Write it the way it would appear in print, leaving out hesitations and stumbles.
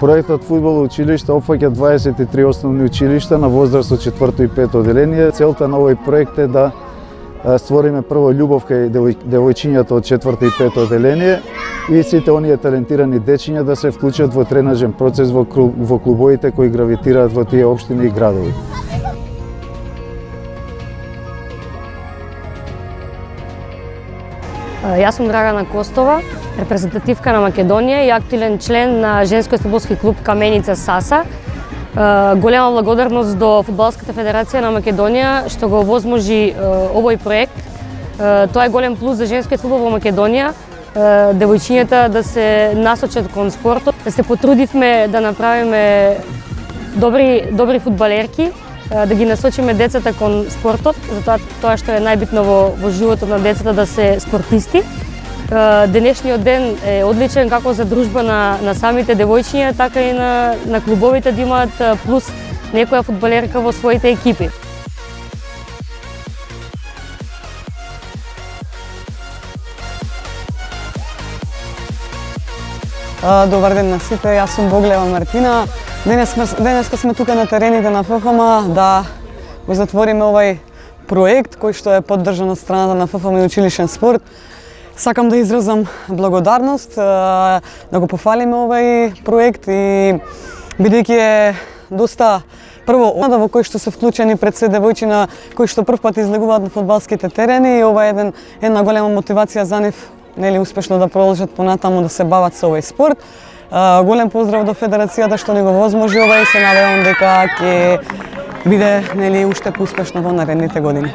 Проектот Фудбал училиште опфаќа 23 основни училишта на возраст од 4 и 5 оделение. Целта на овој проект е да створиме прво љубов кај девојчињата од 4 и 5 оделение и сите оние талентирани дечиња да се вклучат во тренажен процес во клубовите кои гравитираат во тие општини и градови. Јас сум Драгана Костова, репрезентативка на Македонија и активен член на женскиот фудбалски клуб Каменица Саса. Голема благодарност до Фудбалската федерација на Македонија што го овозможи овој проект. Тоа е голем плюс за женскиот фудбал во Македонија. Девојчињата да се насочат кон спортот, да се потрудивме да направиме добри фудбалерки, да ги насочиме децата кон спортот, затоа тоа што е најбитно во животот на децата да се спортисти. Денешниот ден е одличен како за дружба на самите девојчиња, така и на клубовите да имаат плюс некоја фудбалерка во своите екипи. Добар ден на сите, јас сум Боглева Мартина. Денеска сме тука на терените на ФФМ да го затвориме овај проект кој што е поддржан од страната на ФФМ и училишен спорт. Сакам да изразам благодарност, да го пофалиме овај проект и бидејќи е доста прво во кој што се вклучени пред се девојчина кои што прв пат излегуваат на фудбалските терени и ова е една голема мотивација за нив, нели, успешно да продолжат понатаму да се бават со овој спорт. Голем поздрав до федерацијата што ни го возможи ова и се надевам дека ќе биде, нели, уште поуспешно во наредните години.